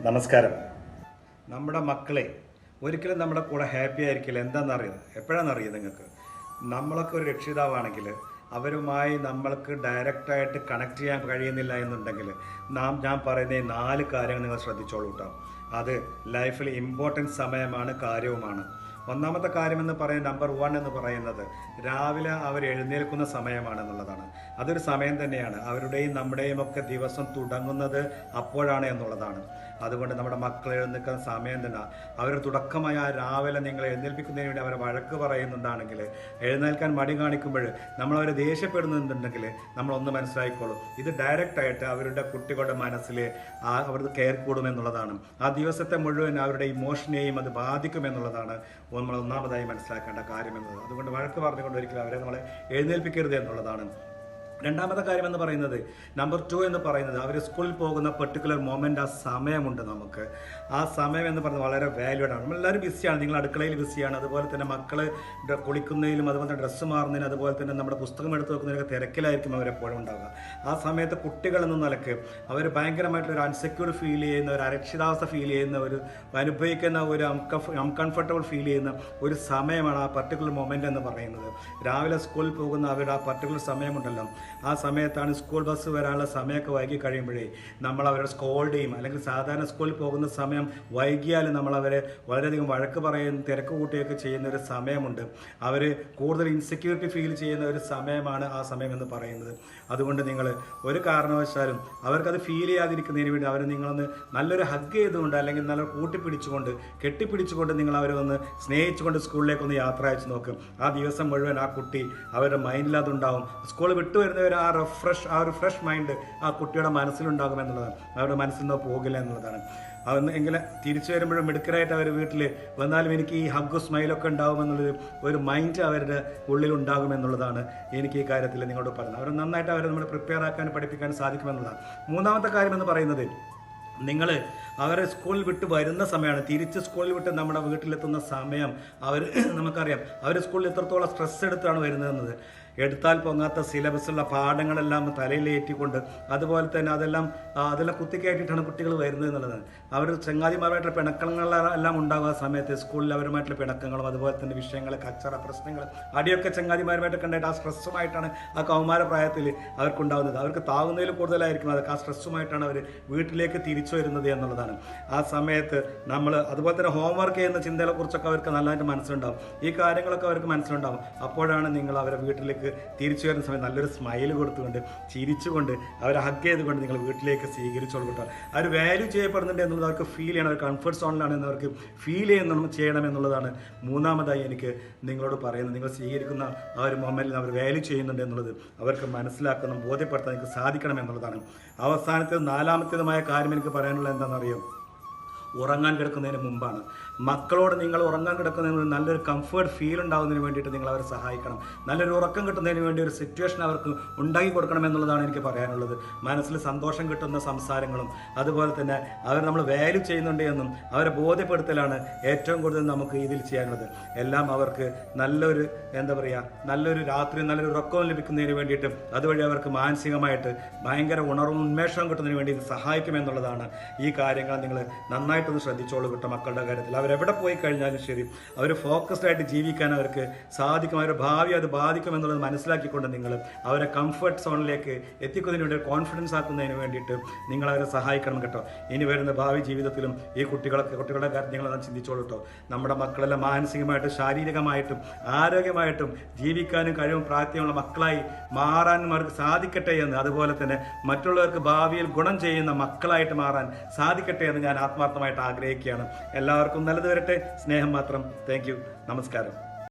നമസ്കാരം. നമ്മുടെ മക്കളെ ഒരിക്കലും നമ്മുടെ കൂടെ ഹാപ്പി ആയിരിക്കില്ല. എന്താണെന്നറിയാം, എപ്പോഴാണെന്നറിയാം നിങ്ങൾക്ക്? നമ്മളൊക്കെ ഒരു രക്ഷിതാവാണെങ്കിൽ അവരുമായി നമ്മൾക്ക് ഡയറക്റ്റായിട്ട് കണക്ട് ചെയ്യാൻ കഴിയുന്നില്ല എന്നുണ്ടെങ്കിൽ ഞാൻ പറയുന്ന ഈ 4 കാര്യങ്ങൾ നിങ്ങൾ ശ്രദ്ധിച്ചോളൂ കേട്ടോ. അത് ലൈഫിൽ ഇമ്പോർട്ടൻറ്റ് സമയമാണ്, കാര്യവുമാണ്. ഒന്നാമത്തെ കാര്യമെന്ന് പറയുന്നത് നമ്പർ 1 എന്ന് പറയുന്നത് രാവിലെ അവർ എഴുന്നേൽക്കുന്ന സമയമാണെന്നുള്ളതാണ്. അതൊരു സമയം തന്നെയാണ്. അവരുടെയും നമ്മുടെയും ഒക്കെ ദിവസം തുടങ്ങുന്നത് അപ്പോഴാണ് എന്നുള്ളതാണ്. അതുകൊണ്ട് നമ്മുടെ മക്കൾ എഴുന്നേൽക്കുന്ന സമയം തന്നെ അവർ തുടക്കമായ രാവിലെ നിങ്ങൾ എഴുന്നേൽപ്പിക്കുന്നതിന് വേണ്ടി അവരെ വഴക്ക് പറയുന്നുണ്ടാണെങ്കിൽ, എഴുന്നേൽക്കാൻ മടി കാണിക്കുമ്പോൾ നമ്മളവരെ ദേഷ്യപ്പെടുന്നുണ്ടെങ്കിൽ നമ്മളൊന്ന് മനസ്സിലാക്കിക്കോളും, ഇത് ഡയറക്റ്റായിട്ട് അവരുടെ കുട്ടികളുടെ മനസ്സിൽ അവർക്ക് കെയർ കൂടുമെന്നുള്ളതാണ്. ആ ദിവസത്തെ മുഴുവൻ അവരുടെ ഇമോഷനെയും അത് ബാധിക്കുമെന്നുള്ളതാണ് നമ്മൾ ഒന്നാമതായി മനസ്സിലാക്കേണ്ട കാര്യമെന്നത്. അതുകൊണ്ട് വഴക്ക് പറഞ്ഞുകൊണ്ട് ഒരിക്കലും അവരെ നമ്മളെ എഴുന്നേൽപ്പിക്കരുത് എന്നുള്ളതാണ്. രണ്ടാമത്തെ കാര്യം എന്ന് പറയുന്നത് നമ്പർ 2 എന്ന് പറയുന്നത് അവർ സ്കൂളിൽ പോകുന്ന പെർട്ടിക്കുലർ മൊമെൻ്റ്, ആ സമയമുണ്ട് നമുക്ക്. ആ സമയം എന്ന് പറയുന്നത് വളരെ വാല്യൂഡ് ആണ്. നമ്മളെല്ലാവരും ബിസിയാണ്. നിങ്ങൾ അടുക്കളയിൽ ബിസിയാണ്, അതുപോലെ തന്നെ മക്കൾ കുളിക്കുന്നതിലും അതുപോലെ തന്നെ ഡ്രസ്സ് മാറുന്നതിനും അതുപോലെ തന്നെ നമ്മുടെ പുസ്തകം എടുത്ത് വെക്കുന്നതിനൊക്കെ തിരക്കിലായിരിക്കും അവരെപ്പോഴും ഉണ്ടാവുക. ആ സമയത്ത് കുട്ടികൾ എന്ന നിലക്ക് അവർ ഭയങ്കരമായിട്ടൊരു അൺസെക്യൂർ ഫീൽ ചെയ്യുന്ന, ഒരു അരക്ഷിതാവസ്ഥ ഫീൽ ചെയ്യുന്ന, ഒരു അനുഭവിക്കുന്ന ഒരു അൺകംഫർട്ടബിൾ ഫീൽ ചെയ്യുന്ന ഒരു സമയമാണ് ആ പർട്ടിക്കുലർ മൊമെൻ്റ് എന്ന് പറയുന്നത്. രാവിലെ സ്കൂളിൽ പോകുന്ന അവരുടെ ആ പർട്ടിക്കുലർ സമയമുണ്ടല്ലോ, ആ സമയത്താണ് സ്കൂൾ ബസ് വരാനുള്ള സമയമൊക്കെ വൈകി കഴിയുമ്പോഴേ നമ്മൾ അവരെ സ്കോൾഡ് ചെയ്യും. അല്ലെങ്കിൽ സാധാരണ സ്കൂളിൽ പോകുന്ന സമയം വൈകിയാൽ നമ്മളവരെ വളരെയധികം വഴക്ക് പറയുന്ന, തിരക്ക് കൂട്ടുകയൊക്കെ ചെയ്യുന്ന ഒരു സമയമുണ്ട്. അവർ കൂടുതൽ ഇൻസെക്യൂരിറ്റി ഫീൽ ചെയ്യുന്ന ഒരു സമയമാണ് ആ സമയം എന്ന് പറയുന്നത്. അതുകൊണ്ട് നിങ്ങൾ ഒരു കാരണവശാലും അവർക്കത് ഫീൽ ചെയ്യാതിരിക്കുന്നതിന് വേണ്ടി അവർ നിങ്ങളൊന്ന് നല്ലൊരു ഹഗ് ചെയ്തുകൊണ്ട് അല്ലെങ്കിൽ നല്ല കൂട്ടിപ്പിടിച്ചുകൊണ്ട് കെട്ടിപ്പിടിച്ചുകൊണ്ട് നിങ്ങൾ അവരെ ഒന്ന് സ്നേഹിച്ചുകൊണ്ട് സ്കൂളിലേക്കൊന്ന് യാത്ര അയച്ചു നോക്കും. ആ ദിവസം മുഴുവൻ ആ കുട്ടി അവരുടെ മൈൻഡിൽ അതുണ്ടാവും. സ്കൂൾ വിട്ടു വരുന്നവർ ആ ഒരു ഫ്രഷ് മൈൻഡ് ആ കുട്ടിയുടെ മനസ്സിലുണ്ടാകും എന്നുള്ളതാണ്. അവരുടെ മനസ്സിൽ നിന്ന് പോകില്ല എന്നുള്ളതാണ്. എങ്കിലും തിരിച്ചു വരുമ്പോഴും മിടുക്കരായിട്ട് അവർ വീട്ടിൽ വന്നാലും എനിക്ക് ഈ ഹഗ്ഗു സ്മൈലൊക്കെ ഉണ്ടാകുമെന്നുള്ളൊരു ഒരു മൈൻഡ് അവരുടെ ഉള്ളിൽ ഉണ്ടാകുമെന്നുള്ളതാണ് എനിക്ക് ഈ കാര്യത്തിൽ നിങ്ങളോട് പറയുന്നത്. അവർ നന്നായിട്ട് അവരെ നമ്മൾ പ്രിപ്പയർ ആക്കാൻ പഠിപ്പിക്കാൻ സാധിക്കുമെന്നുള്ളതാണ്. മൂന്നാമത്തെ കാര്യം എന്ന് പറയുന്നത് നിങ്ങൾ അവരെ സ്കൂളിൽ വിട്ട് വരുന്ന സമയമാണ്. തിരിച്ച് സ്കൂളിൽ വിട്ട് നമ്മുടെ വീട്ടിലെത്തുന്ന സമയം നമുക്കറിയാം അവർ സ്കൂളിൽ എത്രത്തോളം സ്ട്രെസ് എടുത്താണ് വരുന്നതെന്നത്. എടുത്താൽ പൊങ്ങാത്ത സിലബസുള്ള പാഠങ്ങളെല്ലാം തലയിലേറ്റിക്കൊണ്ട് അതുപോലെ തന്നെ അതെല്ലാം കുത്തിക്കയറ്റിയിട്ടാണ് കുട്ടികൾ വരുന്നത് എന്നുള്ളതാണ്. അവർ ചങ്ങാതിമാരുമായിട്ടുള്ള പിണക്കങ്ങളെല്ലാം ഉണ്ടാകുക ആ സമയത്ത് സ്കൂളിൽ അവരുമായിട്ടുള്ള പിണക്കങ്ങളും അതുപോലെ തന്നെ വിഷയങ്ങൾ, കച്ചറ, പ്രശ്നങ്ങൾ, അടിയൊക്കെ ചങ്ങാതിമാരുമായിട്ടൊക്കെ ഉണ്ടായിട്ട് ആ സ്ട്രെസ്സുമായിട്ടാണ് ആ കൗമാര പ്രായത്തിൽ അവർക്കുണ്ടാകുന്നത്. അവർക്ക് താകുന്നതിൽ കൂടുതലായിരിക്കും അതൊക്കെ. ആ സ്ട്രെസ്സുമായിട്ടാണ് അവർ വീട്ടിലേക്ക് തിരിച്ചു വരുന്നത് എന്നുള്ളതാണ്. ആ സമയത്ത് നമ്മൾ അതുപോലെ തന്നെ ഹോംവർക്ക് ചെയ്യുന്ന ചിന്തകളെ കുറിച്ചൊക്കെ അവർക്ക് നല്ലതായിട്ട് മനസ്സിലുണ്ടാവും. ഈ കാര്യങ്ങളൊക്കെ അവർക്ക് മനസ്സിലുണ്ടാവും. അപ്പോഴാണ് നിങ്ങൾ അവരെ വീട്ടിലേക്ക് തിരിച്ചു വരുന്ന സമയത്ത് നല്ലൊരു സ്മൈൽ കൊടുത്തുകൊണ്ട് ചിരിച്ചുകൊണ്ട് അവരെ ഹഗ് ചെയ്തുകൊണ്ട് നിങ്ങൾ വീട്ടിലേക്ക് സ്വീകരിച്ചോളൂ കേട്ടോ. അവർ വാല്യൂ ചെയ്യപ്പെടുന്നുണ്ട് എന്നുള്ളത് അവർക്ക് ഫീൽ ചെയ്യണം. അവർ കംഫർട്ട് സോണിലാണ് എന്നവർക്ക് ഫീൽ ചെയ്യണം എന്നുള്ളതാണ് മൂന്നാമതായി എനിക്ക് നിങ്ങളോട് പറയുന്നത്. നിങ്ങൾ സ്വീകരിക്കുന്ന ആ ഒരു മൊമെന്റിൽ അവർ വാല്യൂ ചെയ്യുന്നുണ്ട് എന്നുള്ളത് അവർക്ക് മനസ്സിലാക്കണം, ബോധ്യപ്പെടുത്താൻ നിങ്ങൾക്ക് സാധിക്കണം എന്നുള്ളതാണ്. അവസാനത്തേതും 4മത്തേതുമായ കാര്യം എനിക്ക് പറയാനുള്ളത് എന്താണെന്നറിയോ? ഉറങ്ങാൻ കിടക്കുന്നതിന് മുമ്പാണ്. മക്കളോട് നിങ്ങൾ ഉറങ്ങാൻ കിടക്കുന്നതിന് നല്ലൊരു കംഫേർട്ട് ഫീൽ ഉണ്ടാകുന്നതിന് വേണ്ടിയിട്ട് നിങ്ങൾ അവരെ സഹായിക്കണം. നല്ലൊരു ഉറക്കം കിട്ടുന്നതിന് വേണ്ടി ഒരു സിറ്റുവേഷൻ അവർക്ക് ഉണ്ടാക്കി കൊടുക്കണം എന്നുള്ളതാണ് എനിക്ക് പറയാനുള്ളത്. മനസ്സിൽ സന്തോഷം കിട്ടുന്ന സംസാരങ്ങളും അതുപോലെ തന്നെ അവർ നമ്മൾ വാല്യൂ ചെയ്യുന്നുണ്ട് എന്നും അവരെ ബോധ്യപ്പെടുത്തലാണ് ഏറ്റവും കൂടുതൽ നമുക്ക് ഇതിൽ ചെയ്യാനുള്ളത്. എല്ലാം അവർക്ക് നല്ലൊരു നല്ലൊരു രാത്രി നല്ലൊരു ഉറക്കവും ലഭിക്കുന്നതിന് വേണ്ടിയിട്ടും അതുവഴി അവർക്ക് മാനസികമായിട്ട് ഭയങ്കര ഉണർവും ഉന്മേഷവും കിട്ടുന്നതിന് വേണ്ടി ഇത് സഹായിക്കുമെന്നുള്ളതാണ്. ഈ കാര്യങ്ങൾ നിങ്ങൾ നന്നായിട്ടൊന്ന് ശ്രദ്ധിച്ചോളൂ കേട്ടോ. മക്കളുടെ കാര്യത്തിൽ അവരെവിടെ പോയി കഴിഞ്ഞാലും ശരി അവർ ഫോക്കസ്ഡ് ആയിട്ട് ജീവിക്കാൻ അവർക്ക് സാധിക്കും. അവരുടെ ഭാവി അത് ബാധിക്കുമെന്നുള്ളത് മനസ്സിലാക്കിക്കൊണ്ട് നിങ്ങൾ അവരെ കംഫർട്ട് സോണിലേക്ക് എത്തിക്കുന്നതിന് വേണ്ടി കോൺഫിഡൻസ് ആക്കുന്നതിന് വേണ്ടിയിട്ട് നിങ്ങൾ അവരെ സഹായിക്കണം കേട്ടോ. ഇനി വരുന്ന ഭാവി ജീവിതത്തിലും ഈ കുട്ടികളുടെ കാര്യം നിങ്ങളൊന്ന് ചിന്തിച്ചോളൂ കേട്ടോ. നമ്മുടെ മക്കളെല്ലാം മാനസികമായിട്ടും ശാരീരികമായിട്ടും ആരോഗ്യമായിട്ടും ജീവിക്കാനും കഴിവും പ്രാപ്തിയുള്ള മക്കളായി മാറാനും അവർക്ക് സാധിക്കട്ടെ എന്ന്, അതുപോലെ തന്നെ മറ്റുള്ളവർക്ക് ഭാവിയിൽ ഗുണം ചെയ്യുന്ന മക്കളായിട്ട് മാറാൻ സാധിക്കട്ടെ എന്ന് ഞാൻ ആത്മാർത്ഥമായിട്ട് ആഗ്രഹിക്കുകയാണ്. എല്ലാവർക്കും നല്ലത് വരട്ടെ. സ്നേഹം മാത്രം. Thank you. നമസ്കാരം.